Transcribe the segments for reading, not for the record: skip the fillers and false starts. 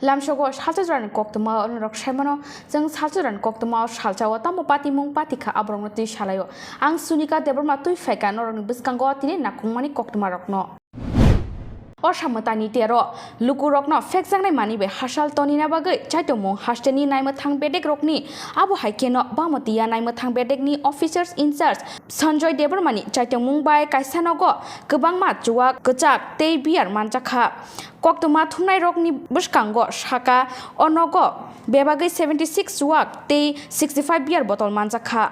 Lamshogo Salcharan Koktuma on Rokshamano, Zang Salcharan Koktuma Salchawa Tamo Pati Mung Patika Abronoti Shalayo, Ang Sunika Debormatui Fekan or Biskangotini Nakumani Koktumarokno. Oshamatani Tero, Lukurokno, Fexang Mani be Hashal Tonina Bagay, Chaitomo, Hashtani Naimatang Bedek Rokni, Abu Haikeno, Bamotia Naimatang Bedekni, officers in charge, Sanjoy Debormani, Chaitomung by Kaisanogo, Kubang Matjua, Gajak, Te Biar Manjaka, Koktuma Tunai Rokni Bushkango, Shaka, Onogo, Bebagay 76 Wak, Te 65 beer bottle Manjaka.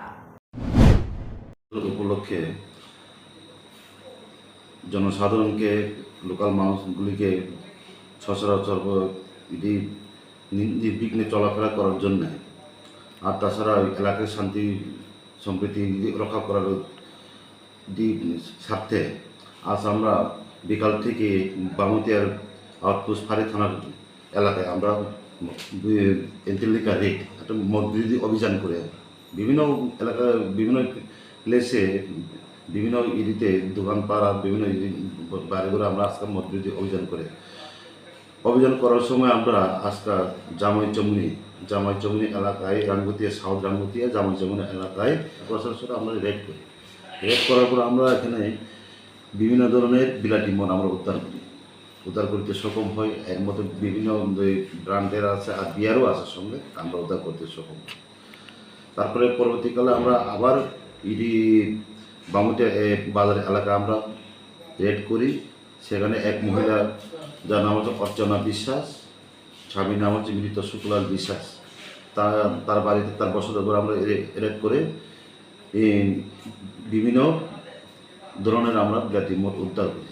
জনসাধারণকে local মানুষগুলিকে সচরাচর নির্বিঘ্নে চলাফেরা করার জন্য আর তাছাড়া এলাকার শান্তি সম্প্রীতি রক্ষা করার স্বার্থে আজ আমরা বিকাল থেকে বামুতিয়ার আউটপোস্ট ফাঁড়ি থানার এলাকায় আমরা এন্টিলিকা রেড একটা মদবিরোধী অভিযান করে বিভিন্ন এলাকা বিভিন্ন প্লেসে বিভিন্ন ইরিতে দোকানপাড়া বিভিন্ন বাড়ি ঘরে আমরা আজকে মদবিরোধী অভিযান করার সময় আমরা আজকে জামাই চমুনি এলাকায় রাঙ্গুতিয়া সাউথ রাঙ্গুতিয়া জামাই চমুনি এলাকায় প্রশাসন আমরা রেড করার পর আমরা এখানে বিভিন্ন ধরনের বিলাটি মদ আমরা উদ্ধার করতে সক্ষম হই। এর মধ্যে বিভিন্ন ব্র্যান্ডের আছে আর বিয়ারও আছে সঙ্গে আমরা উদ্ধার করতে সক্ষম। তারপরে পরবর্তীকালে আমরা আবার ইডি বামুটিয়া বাজার এলাকা আমরা রেড করি। সেখানে এক মহিলা যার নাম হচ্ছে অর্চনা বিশ্বাস, স্বামীর নাম হচ্ছে মৃত শুক্লাল বিশ্বাস, তার বাড়িতে তার বসত করে আমরা রেড করে বিভিন্ন ধরনের আমরা বিলাতি মদ উদ্ধার করি।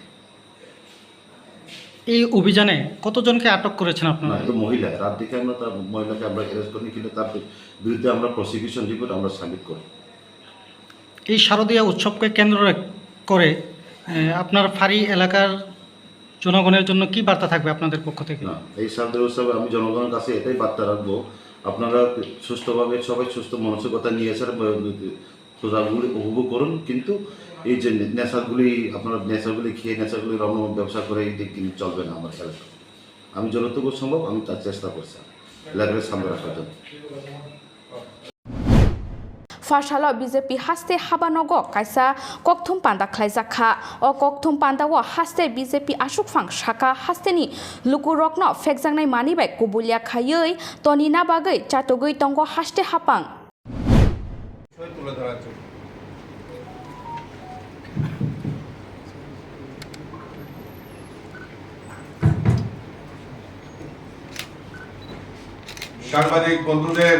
এই অভিযানে কতজনকে আটক করেছেন আপনারা? তো মহিলা রাত দিকে আমরা তার মহিলাকে আমরা অ্যারেস্ট করি, কিন্তু তার বিরুদ্ধে আমরা প্রসিকিউশন রিপোর্ট আমরা সাবমিট করি। এই শারদীয়া উৎসবকে কেন্দ্র করে আপনার ফাঁড়ি এলাকার জনগণের জন্য কি বার্তা থাকবে আপনাদের পক্ষ থেকে? এই শারদীয়া উৎসবে আমি জনগণের কাছে এটাই বার্তা রাখবো, আপনারা সুস্থভাবে সবাই সুস্থ মানসিকতা নিয়ে এসে পূজাগুলি উপভোগ করুন, কিন্তু এই যে আপনারা নেশাগুলি খেয়ে নেশাগুলি ব্যবসা করে এই দিক চলবে না আমার এলাকা। আমি যতটুকু সম্ভব আমি তার চেষ্টা করছি এলাকাকে সামনে রাখার জন্য। Fashala BJP haste habanogo kaisa kokthum panda khlaijaka o kokthum panda wo haste BJP asukphang shaka hasteni lukurokno fekjangnai mani bai kubulia khayoi tonina bagai chatogoi tongo haste hapang সাংবাদিক বন্ধুদের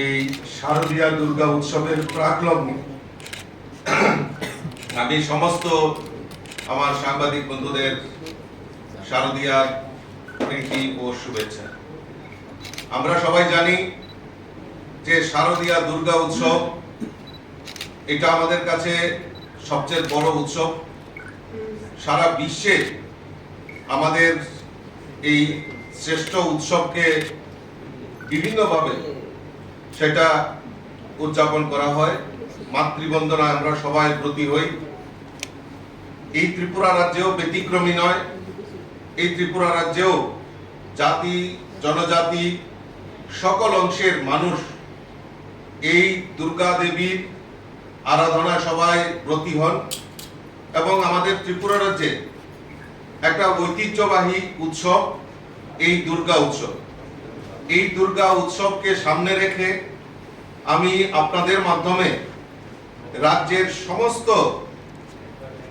এই শারদীয়া দুর্গা উৎসবের প্রাকলগ্নে আমি সমস্ত আমার সাংবাদিক বন্ধুদের শারদীয়ার প্রীতি ও শুভেচ্ছা। আমরা সবাই জানি যে শারদীয়া দুর্গা উৎসব এটা আমাদের কাছে সবচেয়ে বড় উৎসব। সারা বিশ্বে আমাদের এই শ্রেষ্ঠ উৎসবকে বিভিন্নভাবে সেটা উদযাপন করা হয়। মাতৃবন্দনা আমরা সবাই ব্রতী হই। এই ত্রিপুরা রাজ্যেও ব্যতিক্রমী নয়। এই ত্রিপুরা রাজ্যেও জাতি জনজাতি সকল অংশের মানুষ এই দুর্গা দেবীর আরাধনায় সবাই ব্রতী হন এবং আমাদের ত্রিপুরা রাজ্যে একটা ঐতিহ্যবাহী উৎসব এই দুর্গা উৎসব। এই দুর্গা উৎসবকে সামনে রেখে আমি আপনাদের মাধ্যমে রাজ্যের সমস্ত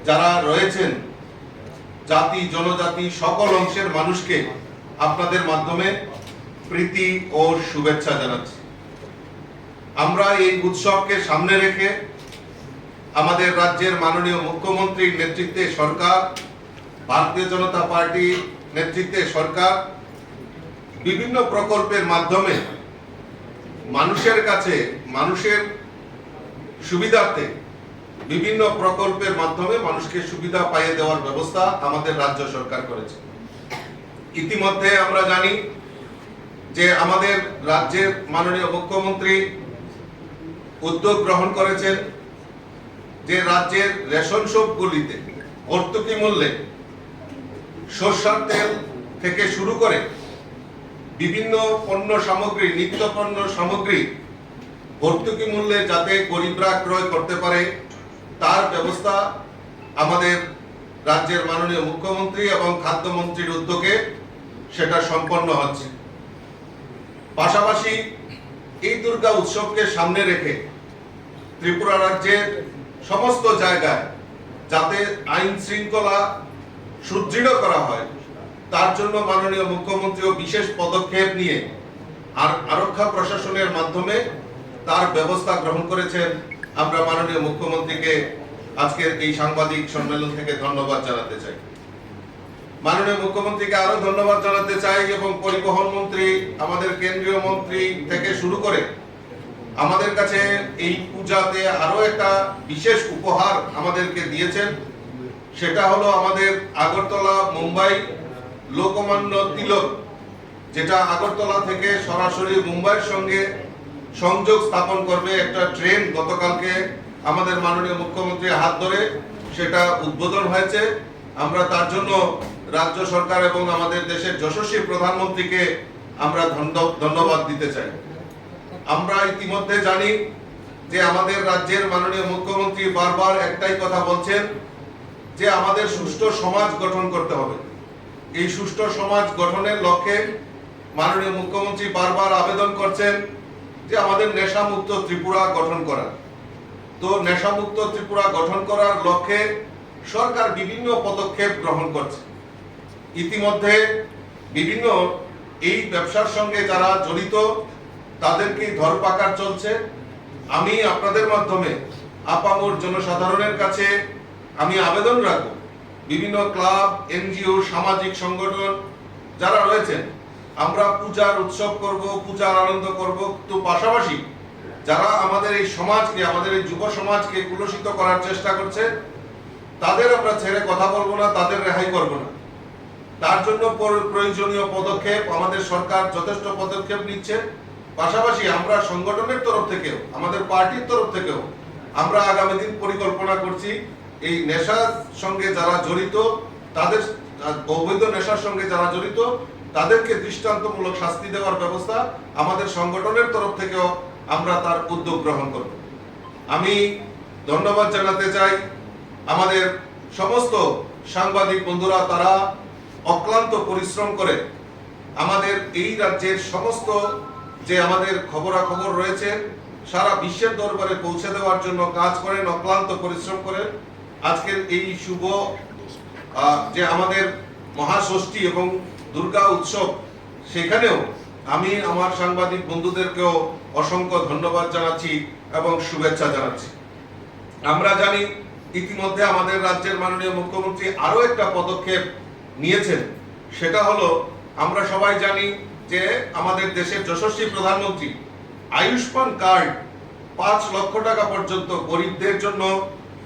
যারা রয়েছেন জাতি জনজাতি সকল অংশের মানুষকে আপনাদের মাধ্যমে প্রীতি ও শুভেচ্ছা জানাচ্ছি। আমরা এই উৎসবকে সামনে রেখে আমাদের রাজ্যের মাননীয় মুখ্যমন্ত্রীর নেতৃত্বে সরকার, ভারতীয় জনতা পার্টির নেতৃত্বে সরকার বিভিন্ন প্রকল্পের মাধ্যমে মানুষের কাছে মানুষের সুবিধার্থে বিভিন্ন প্রকল্পের মাধ্যমে মানুষকে সুবিধা পাইয়ে দেওয়ার ব্যবস্থা আমাদের রাজ্য সরকার করেছে। ইতিমধ্যে আমরা জানি যে আমাদের রাজ্যের মাননীয় মুখ্যমন্ত্রী উদ্যোগ গ্রহণ করেছেন যে রাজ্যের রেশন শপগুলিতে ভর্তুকি মূল্যে সরষের তেল থেকে শুরু করে বিভিন্ন পণ্য সামগ্রী, নিত্য পণ্য সামগ্রী ভর্তুকি মূল্যে যাতে গরিবরা ক্রয় করতে পারে তার ব্যবস্থা আমাদের রাজ্যের মাননীয় মুখ্যমন্ত্রী এবং খাদ্যমন্ত্রীর উদ্যোগে সেটা সম্পন্ন হচ্ছে। পাশাপাশি এই দুর্গা উৎসবকে সামনে রেখে ত্রিপুরা রাজ্যের সমস্ত জায়গায় যাতে আইন শৃঙ্খলা সুদৃঢ় করা হয় তার জন্য মাননীয় মুখ্যমন্ত্রীও বিশেষ পদক্ষেপ নিয়ে আর আরক্ষা প্রশাসনের মাধ্যমে তার ব্যবস্থা গ্রহণ করেছেন। আমরা মাননীয় মুখ্যমন্ত্রীকে আজকের এই সাংবাদিক সম্মেলন থেকে ধন্যবাদ জানাতে চাই। মাননীয় মুখ্যমন্ত্রীকে আরো ধন্যবাদ জানাতে চাই এবং পরিবহন মন্ত্রী, আমাদের কেন্দ্রীয় মন্ত্রী থেকে শুরু করে আমাদের কাছে এই পূজাতে আরো একটা বিশেষ উপহার আমাদেরকে দিয়েছেন। সেটা হলো আমাদের আগরতলা মুম্বাই লোকমান্য তিলক, যেটা আগরতলা থেকে সরাসরি মুম্বাইয়ের সঙ্গে সংযোগ স্থাপন করবে একটা ট্রেন। গতকালকে আমাদের মাননীয় মুখ্যমন্ত্রীর হাত ধরে সেটা উদ্বোধন হয়েছে। আমরা তার জন্য রাজ্য সরকার এবং আমাদের দেশের যশস্বী প্রধানমন্ত্রীকে আমরা ধন্যবাদ দিতে চাই। আমরা ইতিমধ্যে জানি যে আমাদের রাজ্যের মাননীয় মুখ্যমন্ত্রী বারবার একটাই কথা বলছেন যে আমাদের সুষ্ঠু সমাজ গঠন করতে হবে। এই সুষ্ঠু সমাজ গঠনের লক্ষ্যে মাননীয় মুখ্যমন্ত্রী বারবার আবেদন করছেন যে আমাদের নেশামুক্ত ত্রিপুরা গঠন করা। তো নেশামুক্ত ত্রিপুরা গঠন করার লক্ষ্যে সরকার বিভিন্ন পদক্ষেপ গ্রহণ করছে। ইতিমধ্যে বিভিন্ন এই ব্যবসার সঙ্গে যারা জড়িত তাদেরকে ধরপাকড় চলছে। আমি আপনাদের মাধ্যমে আপামর জনসাধারণের কাছে আমি আবেদন রাখবো, বিভিন্ন ক্লাব, এনজিও, সামাজিক সংগঠন যারা রয়েছেন, আমরা পূজার উৎসব করব, পূজার আনন্দ করব, তো পাশাপাশি যারা আমাদের এই সমাজকে, আমাদের এই যুব সমাজকে কুলুষিত করার চেষ্টা করছে তাদের আমরা ছেড়ে কথা বলবো না, তাদের রেহাই করব না। তার জন্য প্রয়োজনীয় পদক্ষেপ আমাদের সরকার যথেষ্ট পদক্ষেপ নিচ্ছে। পাশাপাশি আমরা সংগঠনের তরফ থেকেও, আমাদের পার্টির তরফ থেকেও আমরা আগামী দিন পরিকল্পনা করছি এই নেশার সঙ্গে যারা জড়িত, তাদের অবৈধ নেশার সঙ্গে যারা জড়িত তাদেরকে দৃষ্টান্তমূলক শাস্তি দেওয়ার ব্যবস্থা আমাদের সংগঠনের তরফ থেকেও আমরা তার উদ্যোগ গ্রহণ করব। আমি ধন্যবাদ জানাতে চাই আমাদের সমস্ত সাংবাদিক বন্ধুরা, তারা অক্লান্ত পরিশ্রম করে আমাদের এই রাজ্যের সমস্ত যে আমাদের খবরাখবর রয়েছে সারা বিশ্বের দরবারে পৌঁছে দেওয়ার জন্য কাজ করেন, অক্লান্ত পরিশ্রম করেন। আজকের এই শুভ যে আমাদের মহাষষ্ঠী এবং দুর্গা উৎসব, সেখানেও আমি আমার সাংবাদিক বন্ধুদেরকেও অসংখ্য ধন্যবাদ জানাচ্ছি এবং শুভেচ্ছা জানাচ্ছি। আমরা জানি ইতিমধ্যে আমাদের রাজ্যের মাননীয় মুখ্যমন্ত্রী আরো একটা পদক্ষেপ নিয়েছেন। সেটা হলো, আমরা সবাই জানি যে আমাদের দেশের যশস্বী প্রধানমন্ত্রী আয়ুষ্মান কার্ড 5 লক্ষ টাকা পর্যন্ত গরিবদের জন্য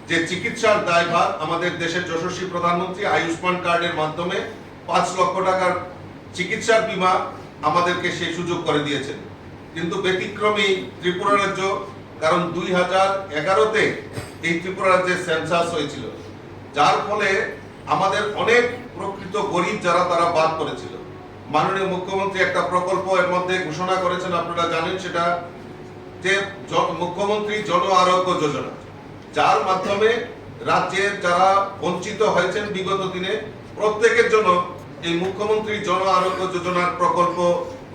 যে চিকিৎসার দায়ভার, আমাদের দেশের যশস্বী প্রধানমন্ত্রী আয়ুষ্মান কার্ডের মাধ্যমে 5 লক্ষ টাকার চিকিৎসার বীমা আমাদেরকে সেই সুযোগ করে দিয়েছেন। কিন্তু ব্যতিক্রমী ত্রিপুরা রাজ্য, কারণ 2011-তে এই ত্রিপুরা রাজ্যে সেন্সাস হয়েছিল, যার ফলে আমাদের অনেক প্রকৃত গরিব যারা তারা বাদ পড়েছিল। মাননীয় মুখ্যমন্ত্রী একটা প্রকল্প এর মধ্যে ঘোষণা করেছেন, আপনারা জানেন সেটা, যে মুখ্যমন্ত্রী জন আরোগ্য যোজনা, যার মাধ্যমে রাজ্যের যারা বঞ্চিত হয়েছেন বিগত দিনে প্রত্যেকের জন্য এই মুখ্যমন্ত্রী জন আরোগ্য যোজনার প্রকল্প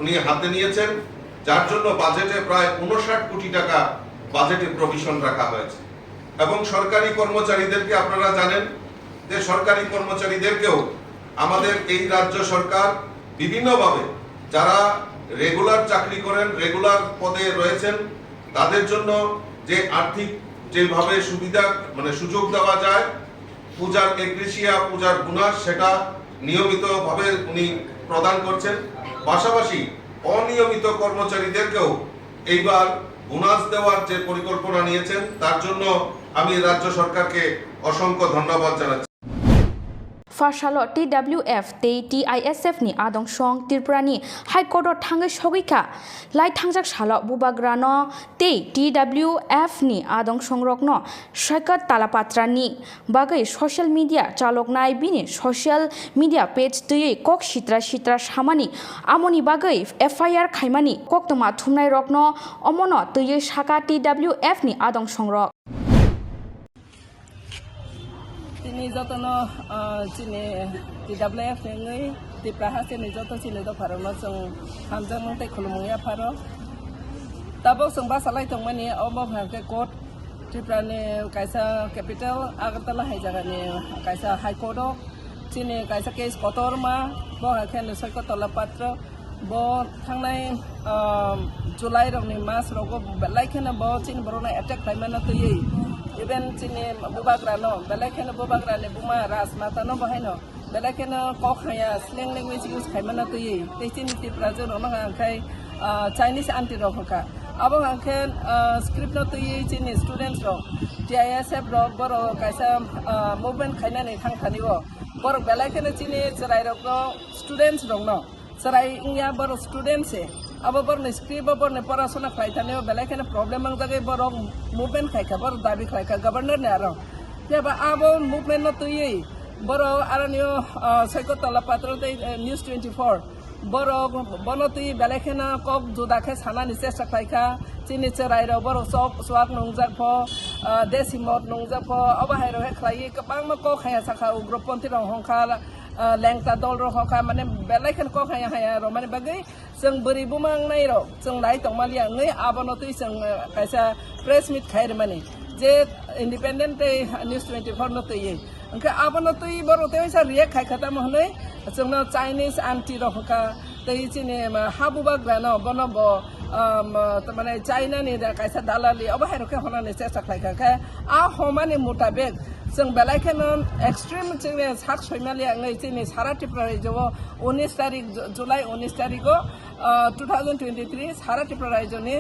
উনি হাতে নিয়েছেন, যার জন্য বাজেটে প্রায় 59 কোটি টাকা বাজেটে প্রভিশন রাখা হয়েছে। এবং সরকারি কর্মচারীদেরকে আপনারা জানেন যে সরকারি কর্মচারীদেরকেও আমাদের এই রাজ্য সরকার বিভিন্নভাবে, যারা রেগুলার চাকরি করেন, রেগুলার পদে রয়েছেন, তাদের জন্য যে আর্থিক যেভাবে সুবিধা সুযোগ দেওয়া যায়, পূজার এগ্রেসিয়া, পূজার বোনাস, সেটা নিয়মিতভাবে উনি প্রদান করছেন। পাশাপাশি অনিয়মিত কর্মচারীদেরকেও এইবার বোনাস দেওয়ার যে পরিকল্পনা নিয়েছেন, তার জন্য আমি রাজ্য সরকারকে অসংখ্য ধন্যবাদ জানাচ্ছি। फार्साल TWF tei TISF ni adong song Tripura ni High Court o thangai sogika lai thangjak salo bubagrano tei TWF ni adong songrokno Shaikat Talapatra ni bagai social media chaloknai bini social media page tui kok sitra samani amoni bagai FIR khaimani koktoma thumnai rokno omono tui Shaka TWF ni adong songrok Ini jotono chini TWF ngai Tripura hase ni joto chini do pharono chung hamjang ntai khulumungya pharo tabo chung ba salai tongmani omo phangke court Tripura ni kaisa capital Agartala haijaga ni kaisa high court chini kaisa case kotorma bo hakhen Shaikat Talapatra bo thangnai July rok ni mas rogo belai khena bo chini borona attack khaimana tui even chini bubagrano belai khena bubagrane buma rasmata no bahaino belai khena kokhaya slang language use khaimana tui te chini Tripura jo no khai Chinese anti roka abo hangkhen script no tui chini students ro TISF ro boro kaisa movement khaina ni thangthani go boro belai khena chini charai rok students ro no sarai ingya boro students e abo bor ne script bor ne parasona khaitane belai khena problem ang jagai boro movement khaika bor dabi khaika governor ne aro teba abo movement no tui boro aranio Shaikat Talapatra te news 24 boro bono tui belai khena kok judakhe sana ni chesta khaika chini charai ro boro swak nongjak pho desimot nongjak pho aba hairo he khlai kapang ma ko khaya sakha ugroponti rong hongkha lengta dol ro hokha mane belai khen ko khaya haya ro mane bagai seng beri bumang nai ro seng lai tongmalia ngai abono tui seng kaisa press meet khair mane je independent news 24 no tui angka abono tui boro tei sa riak khai khata mohnai sengno Chinese anti ro hokha tei chini habuba grano bono bo tamane China ni kaisa dalali aba hairo ke hona ni chesta khai kha a homani mutabek जों बेलाय खेनो extreme जोंनि sak सयमालिया ngai जोंनि सारा त्रिपुरा रायजोआव 19 तारिख जुलाइ 19 तारिखआव 2023 सारा त्रिपुरा रायजोनि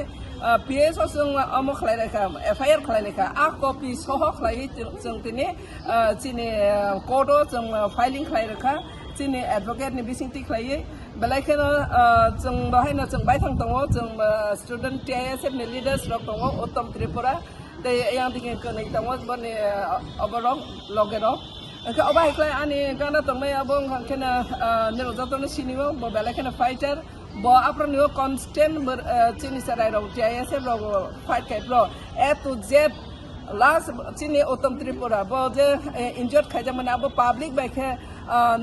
PS जों अमो खलायनायखा FIR खलायनायखा आ कपि सह खलाय जों दिनै जोंनि कोर्टआव जों फाइलिं खलायनायखा जोंनि एडभोकेट नि बिसिंथि खलायै बेलाय खेनो जों बाहायनो जों बाय थां दङ जों स्टुडेन्ट TISF नि लिडार्स रक दङ उत्तम Tripura they yang tinggal kena kita mau bani abarong logerong. Ke abah ikhlas ani karena tengmai abang kena nerojat ni sini mo, bela kena fighter, apa ni constant cini serai rong TISF rong fight kayak rong. To Z last cini Uttam Tripura, je injured kaja mana abo public baik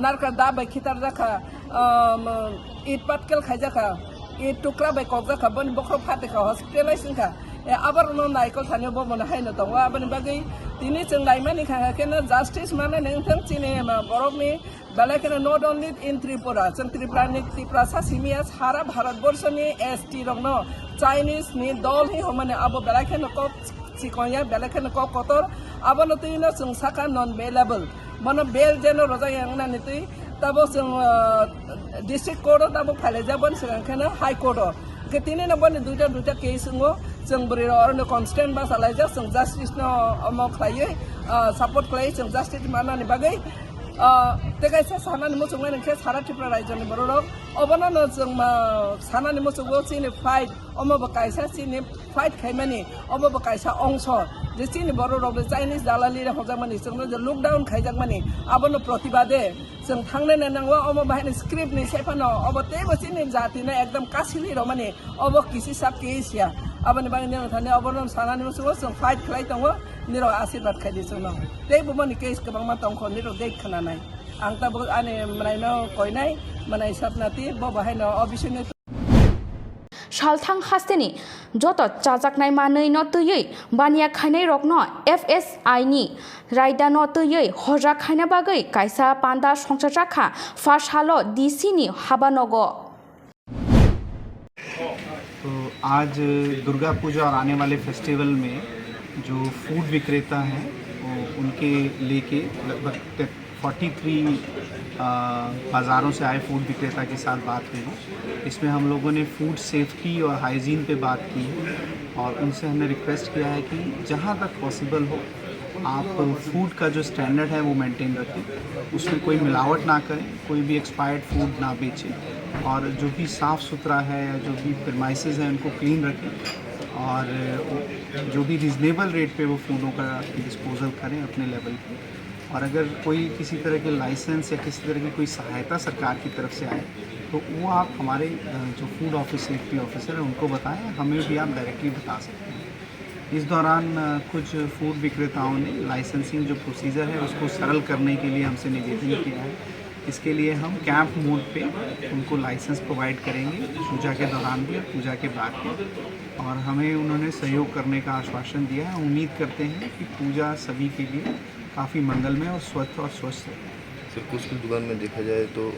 narka da baik kita raka it patkel kaja ka it tukra baik kogja ka bani bokro pate ka hospitalization ka. Abar no naikol thani bo mon haino tong wa bani bagai tini chung laimani kha kena justice mane neng thang chine borok ni bala kena not only in Tripura chung Tripura ni Tripura sa simia sara bharat borsho ni ST rong no Chinese ni dol hi homane abo bala kena ko sikonya bala kena ko kotor abo no tuina chung saka non bailable mono bail jeno roja yang na ni tui tabo chung district court tabo phale jabon sing kena high court ketine na bani duita case ngo जों बरि अरनो constant बा सालायजा जों justice no Amo खलायै support खलायै जों justice मानानि बागै तेगायसा सानानि मोसुंनाय नखे सारा त्रिपुरा रायजोनि बर'रक अबनो जों सानानि मोसुंगो सिनि फाइट अमो बकायसा सिनि फाइट खायमानि अमो बकायसा अंश जे सिनि बर'रक चाइनिज दालालि रे हजामानि जोंनो जे लकडाउन खायजाकमानि आबनो प्रतिबादे जों थांनो नांगौ अमो बाहायनि स्क्रिप्ट नि सेफानो अबो तेबो सिनि जातिनो एकदम कासिलि रमानि अबो किसि सब केसिया abang ni bang ni orang tanya abang sana ni musuh musuh fight kelai tunggu ni orang asirbat kai di sana. Tapi bukan ni case kebang matang kon ni orang dek kena nai. Angta bukan ane menai no koi nai menai sab nanti bawa hai no obisnya. Shalthang hasteni joto chajaknai manei no tuyei bania khainai rokno FSI ni raida no tuyei hoja khaina bagai kaisa panda songsa rakha first halo DC ni habanogo. तो आज दुर्गा पूजा और आने वाले festival में जो food विक्रेता हैं वो उनके लेके लगभग 43 बाज़ारों से आए फूड विक्रेता के साथ बात हुई। इसमें हम लोगों ने फूड सेफ्टी और हाइजीन पे बात की है और उनसे हमने रिक्वेस्ट किया है कि जहाँ तक पॉसिबल हो आप फूड का जो स्टैंडर्ड है वो मेंटेन रखें, उसमें कोई मिलावट ना करें, कोई भी एक्सपायर्ड फूड ना बेचें, और जो भी साफ़ सुथरा है या जो भी प्रेमाइसेस हैं उनको क्लीन रखें, और जो भी रीज़नेबल रेट पे वो फूडों का डिस्पोजल करें अपने लेवल पे। और अगर कोई किसी तरह के लाइसेंस या किसी तरह की कोई सहायता सरकार की तरफ से आए तो वो आप हमारे जो फूड ऑफिस सेफ्टी ऑफिसर हैं उनको बताएं, हमें भी आप डायरेक्टली बता सकते हैं। इस दौरान कुछ फूड विक्रेताओं ने लाइसेंसिंग जो प्रोसीजर है उसको सरल करने के लिए हमसे निवेदन किया है। इसके लिए हम कैंप मोड पे उनको लाइसेंस प्रोवाइड करेंगे, पूजा के दौरान भी और पूजा के बाद भी, और हमें उन्होंने सहयोग करने का आश्वासन दिया है। उम्मीद करते हैं कि पूजा सभी के लिए काफ़ी मंगलमय और स्वच्छ और स्वस्थ है। सर कुछ दुकान में देखा जाए तो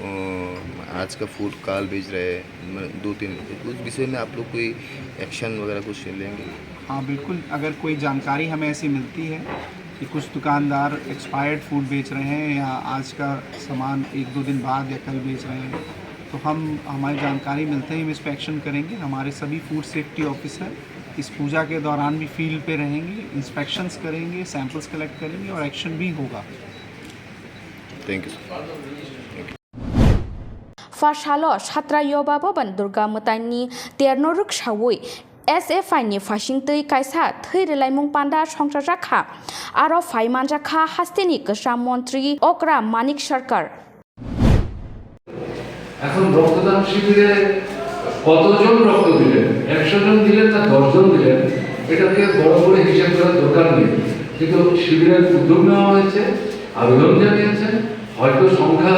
आज का फूड काल बेच रहे हैं 2-3, उस विषय में आप लोग कोई एक्शन वगैरह कुछ लेंगे? हाँ बिल्कुल, अगर कोई जानकारी हमें ऐसी मिलती है कि कुछ दुकानदार एक्सपायर्ड फूड बेच रहे हैं या आज का सामान 1-2 दिन बाद या कल बेच रहे हैं, तो हमारी जानकारी मिलते ही हम इस पर एक्शन करेंगे। हमारे सभी फूड सेफ्टी ऑफिसर इस पूजा के दौरान भी फील्ड पे रहेंगे, इंस्पेक्शंस करेंगे, सैंपल्स कलेक्ट करेंगे और एक्शन भी होगा। Thank you sir. Fashalo Shatra Yoba Boban Durga Mutani Terno Rukshawi SFI ni Fashingtoi Kaisa Thirelaimung Panda Shongshaka Aro Faimanjaka Hastini Kasha Montri Okra Manik Sharkar এখন রক্তদান শিবিরে কতজন রক্ত দিলেন, 100 জন দিলেন না 10 জন দিলেন, এটাকে বড় করে হিসাব করার দরকার নেই। কিন্তু শিবিরের উদ্যোগ নেওয়া হয়েছে, আবেদন জানিয়েছেন, হয়তো সংখ্যা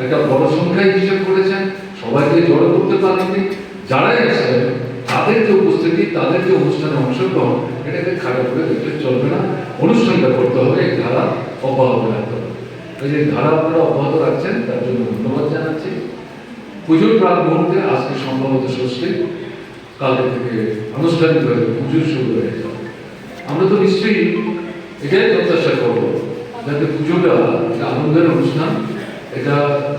একটা বড় সংখ্যায় হিসাব করেছেন, সবাইকে জড়ো করতে পারেননি। যারাই আসেন তাদের যে উপস্থিতি, তাদের যে অনুষ্ঠানে অংশগ্রহণ, এটাকে খারাপ করে দেখলে চলবে না। অনুষ্ঠানটা করতে হবে, এই ধারা অব্যাহত রাখতে হবে। এই যে ধারা আপনারা অব্যাহত রাখছেন তার জন্য ধন্যবাদ জানাচ্ছি। পুজোর প্রাক মুহূর্তে আজকে সম্ভবত ষষ্ঠী, কালকে থেকে আনুষ্ঠানিকভাবে পুজো শুরু হয়ে যাবে। আমরা তো নিশ্চয়ই এটাই প্রত্যাশা করবো যাতে পুজোটা একটা আনন্দের অনুষ্ঠান, এটা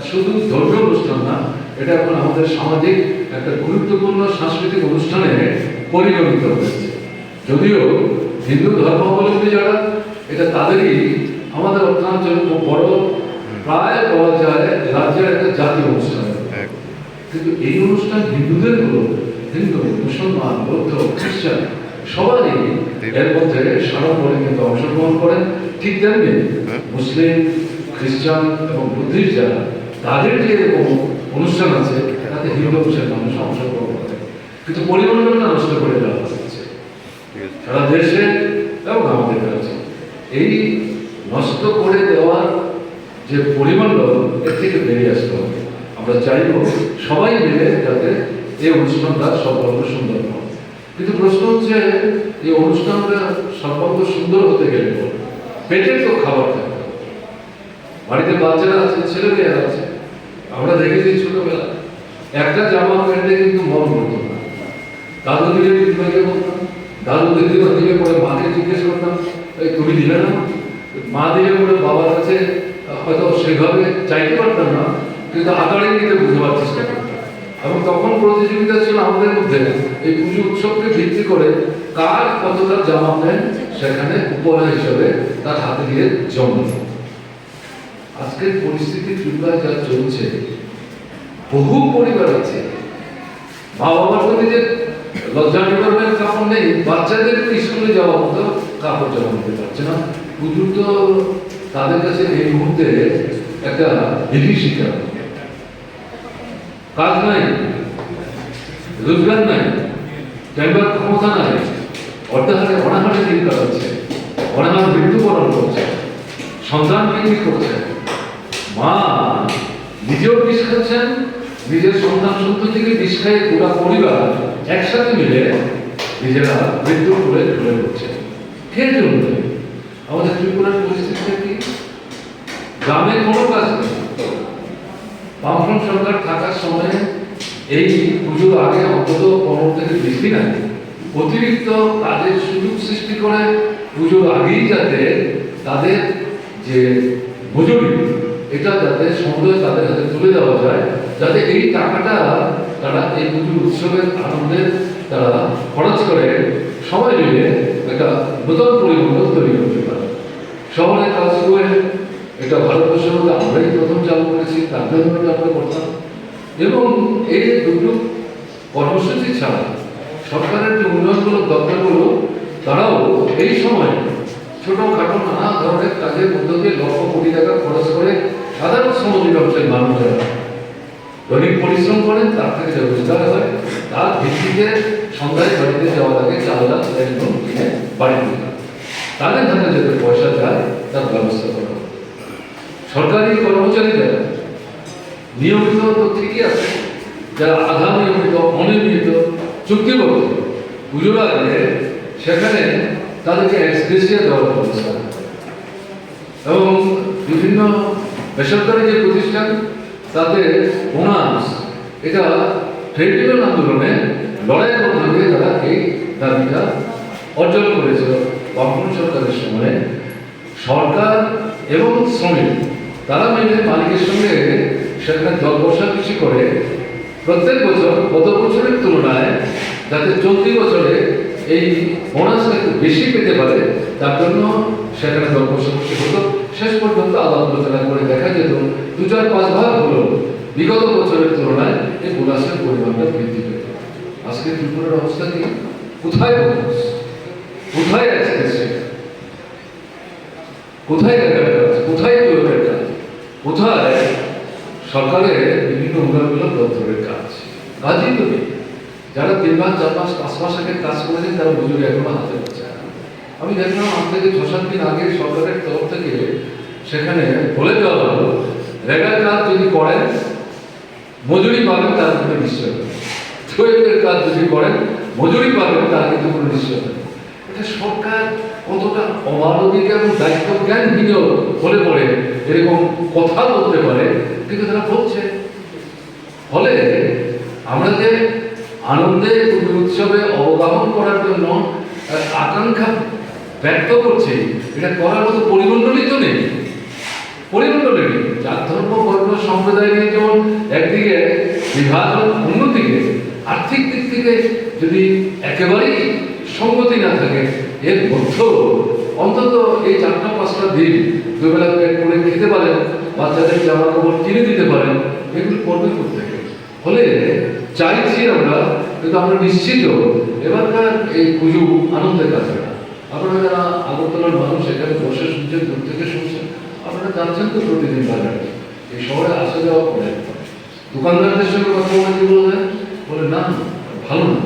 শুধু ধর্মীয় অনুষ্ঠান না, এটা এখন আমাদের সামাজিক একটা গুরুত্বপূর্ণ সাংস্কৃতিক অনুষ্ঠানে পরিগণিত হয়েছে। যদিও হিন্দু ধর্মাবলম্বী যারা, এটা তাদেরই আমাদের অর্থনাঞ্চল বড়, প্রায় বলা যায় রাজ্যের একটা জাতীয় অনুষ্ঠান। কিন্তু এই অনুষ্ঠান হিন্দুদের হলো, হিন্দু, মুসলমান, বৌদ্ধ, খ্রিস্টান সবারই এর মধ্যে সাড়ম্বরে কিন্তু অংশগ্রহণ করেন। ঠিক তেমনি মুসলিম, খ্রিস্টান এবং বুদ্ধিস্ট যারা, তাদের যে এরকম অনুষ্ঠান আছে তাতে হিন্দু মুসলিম মানুষ অংশগ্রহণ করে। কিন্তু পরিমণ্ডলটা নষ্ট করে দেওয়া হচ্ছে সারা দেশে এবং আমাদের কাছে। এই নষ্ট করে দেওয়ার যে পরিমণ্ডল, এর থেকে বেরিয়ে আসতে হবে। আমরা চাইব সবাই মিলে যাতে এই অনুষ্ঠানটা সর্বাঙ্গ সুন্দর হয়। কিন্তু প্রশ্ন হচ্ছে এই অনুষ্ঠানটা সর্বাঙ্গ সুন্দর হতে গেলে পেটের তো খাবার থাকতে হবে। বাড়িতে বাচ্চারা আছে, ছেলেমেয়েরা আছে, আমরা দেখেছি ছোটবেলা একটা জামা প্যান্টে কিন্তু মন করতো না। দাদু দিলে দিদিমাকে বলতাম, দাদু দিদিমা দিলে পরে মাকে জিজ্ঞেস করতাম, তুমি দিলে না? মা দিলে পরে বাবার কাছে হয়তো সেভাবে চাইতে পারতাম না, কিন্তু আকারে নিতে বুঝবার চেষ্টা করতাম। এবং তখন প্রতিযোগিতা ছিল আমাদের মধ্যে এই পুজো উৎসবকে ভিত্তি করে কার কতটা জামা প্যান্ট সেখানে উপহার হিসেবে তার হাতে দিয়ে জমা। আজকের পরিস্থিতি চুলকায় যা চলছে, বহু পরিবার আছে মা বাবার প্রতি যে লজ্জা নিবারণের কাপড় নেই, বাচ্চাদের স্কুলে যাওয়ার মতো কাপড় জমা দিতে পারছে না। পুজো তো তাদের কাছে এই মুহূর্তে একটা বিভীষিকা। কাজ নাই, রোজগার নাই, চাইবার ক্ষমতা নাই, অর্ধাহারে অনাহারে দিন কাটাচ্ছে, অনাহার মৃত্যুবরণ করছে, সন্তান বিক্রি করছে। মা নিজেও বিষ খাচ্ছেন, নিজের সন্তান সন্ততিকে বিষ খাইয়ে পুরা পরিবার একসাথে মিলে নিজেরা মৃত্যুর করে ঢলে পড়ছে। কে জন্য? আমাদের ত্রিপুরার পরিস্থিতিটা কি? গ্রামে কোনো কাজ নেই। বামফ্রন্ট সরকার থাকার সময় এই পুজোর আগে অন্তত 15 থেকে 20 দিন আগে অতিরিক্ত কাজের সুযোগ সৃষ্টি করে পুজোর আগেই যাতে তাদের যে মজুরি, এটা যাতে সমুদয় তাদের হাতে তুলে দেওয়া যায়, যাতে এই টাকাটা তারা এই পুজোর উৎসবের আনন্দে তারা খরচ করে সবাই মিলে একটা নতুন পরিমণ্ডল তৈরি করতে পারে। শহরে কাজ করে এটা ভারতবর্ষের মধ্যে আমরাই প্রথম চালু করেছি, তারপরে আমরা করতাম। এবং এই দুটো কর্মসূচি ছাড়া সরকারের যে উন্নয়নমূলক দপ্তরগুলো তারাও এই সময়ে ছোটখাটো নানা ধরনের কাজের মধ্য দিয়ে লক্ষ কোটি টাকা খরচ করে সাধারণ শ্রমিক ব্যবসায়ী মানুষেরা দৈনিক পরিশ্রম করেন, তার থেকে যে রোজগার হয় তার ভিত্তিতে সন্ধ্যায় বাড়িতে যাওয়ার আগে চালটা একদম কিনে বাড়ি দিতে তাদের হাতে যাতে পয়সা যায় তার ব্যবস্থা করা। সরকারি কর্মচারীরা নিয়মিত তো ঠিকই আছে, যারা আধা নিয়মিত, অনিয়মিত, চুক্তিবদ্ধ পুজোর আগে সেখানে তাদেরকে এক্সগ্রেসিয়া দেওয়ার ব্যবস্থা এবং বিভিন্ন বেসরকারি যে প্রতিষ্ঠান তাদের বোনাস, এটা ট্রেড ইউনিয়ন আন্দোলনে লড়াইয়ের মধ্যে দিয়ে তারা এই দাবিটা অর্জন করেছিল। বামফ্রন্ট সরকারের সময় সরকার এবং শ্রমিক তারা মিলে মালিকের সঙ্গে সেখানে দর বসাবসি করে প্রত্যেক বছর গত বছরের তুলনায় যাতে চলতি বছরে এই বোনাসটা একটু বেশি পেতে পারে তার জন্য সেখানে দর বসাবসি হতো। শেষ পর্যন্ত আলাপ আলোচনা করে দেখা যেত 2-4-5 ভাগ হলো বিগত বছরের তুলনায় এই বোনাসের পরিমাণটা বৃদ্ধি পেত। আজকে ত্রিপুরার অবস্থা কি? কোথায় বোনাস, কোথায় এক্সপ্রেস, কোথায় কোথায় তৈরির কাজ, কোথায় সরকারের বিভিন্ন উন্নয়নমূলক দপ্তরের কাজ? কাজই তো নেই। যারা 3 মাস 4 মাস 5 মাস আগে কাজ করেছেন তারা মজুরি এখনো হাতে পাচ্ছে। আমি দেখলাম আজ থেকে 6-7 দিন আগে সরকারের তরফ থেকে সেখানে বলে দেওয়া হলো রেগার কাজ যদি করেন মজুরি পাবেন, তার কোনো নিশ্চয় নেই। থ্রেডের কাজ যদি করেন মজুরি পাবেন, তার কিন্তু কোনো নিশ্চয় নেই। এটা সরকার কতটা অমানবিক এবং দায়িত্ব জ্ঞানহীন হলে পড়ে এরকম কথা বলতে পারে, কিন্তু তারা বলছে। ফলে আমরা যে আনন্দে উৎসবে অবগাহন করার জন্য আকাঙ্ক্ষা ব্যক্ত করছি, এটা করার মতো পরিমণ্ডলই তো নেই। পরিমণ্ডলে নেই। যার ধর্ম বর্ণ সম্প্রদায় নিয়ে যেমন একদিকে বিভাজন, অন্যদিকে আর্থিক দিক থেকে যদি একেবারেই সঙ্গতি না থাকে, এর মধ্যেও অন্তত এই 4-5টা দিন দুবেলা পেট করে খেতে পারেন, বাচ্চাদের জামা কাপড় কিনে দিতে পারেন, এগুলো করবে কোথেকে? ফলে চাইছি আমরা, কিন্তু আমরা নিশ্চিত এবারকার এই পুজো আনন্দের কাছে না। আপনারা যারা আগরতলার মানুষ এখানে বসে শুনছেন, দূর থেকে শুনছেন, আপনারা জানছেন তো প্রতিদিন বাজারে এই শহরে আসা যাওয়া করে দোকানদারদের সঙ্গে কথা বলে বলে না ভালো না,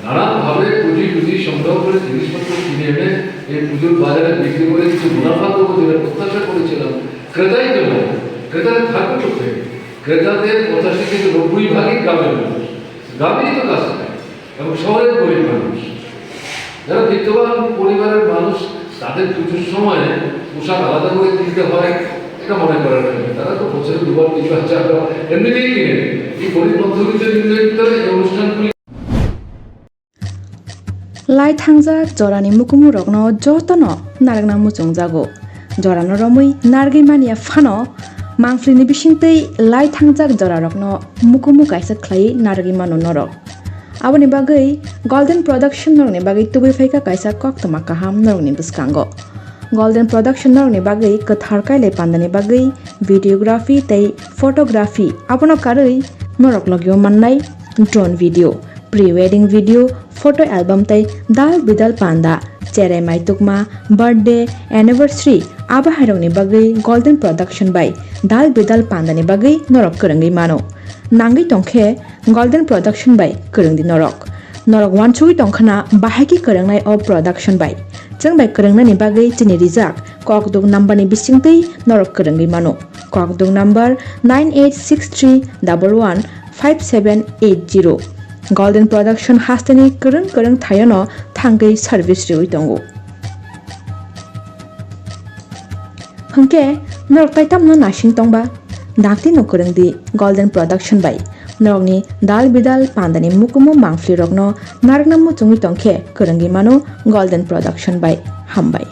নানানভাবে পুঁজি সংগ্রহ করে জিনিসপত্র কিনে এনে এই পুজোর বাজারে বিক্রি করে কিছু মুনাফা করবো যেটা প্রত্যাশা করেছিলাম, ক্রেতাই তো নয়। ক্রেতারা থাকবে কোথায়? ক্রেতাদের 85-90 ভাগই গ্রামের মানুষ, গ্রামেই তো কাজ নেয় এবং শহরের গরিব মানুষ, যারা বিদ্যমান পরিবারের মানুষ, তাদের পুজোর সময় পোশাক আলাদা করে কিনতে হয় এটা মনে করার জন্য তারা তো বছরে 2বার 3বার 4বার এমনিতেই কিনে। এই গরিব মধ্যবিত্তের ভিতরে এই অনুষ্ঠানগুলি লাই থাংজাক জরানি মুকুমু রকনো যতনো নারগনা মুচং জাগো জরানো রমুই নারগै मानिया फानो मांफ्लिनि बिसिंतै लाई थांजाक जरा रकनो मुकुमु काइसा ख्लाइ नारगै मानो नरक aboni bagai golden production norni bagai tubai faika kaisa koktoma kaham norni biskango golden production norni bagai kathar kailai pandani bagai videography tei photography abono karai norok logyo mannai drone video pre-wedding video photo album tei dal bidal panda cherai mai tukma birthday anniversary aba harongni bagai golden production by dal bidal pandani bagai norok karangai mano nangai tongkhe golden production by kerengdi norok wanchui tongkhana bahaki kerengnai of production by jeng by kerengnani bagai chini rijak kokdung number ni bisingtei norok kerengi mano kokdung number 9863115780 golden production hastani kereng thayano thangai service riwi tongo hangke norok taitamno nasing tongba dakti no kerengdi golden production by norokni dal bidal pandani mukumu mangfli rokno nargna muchungi tongkhe kerengi mano golden production by hambai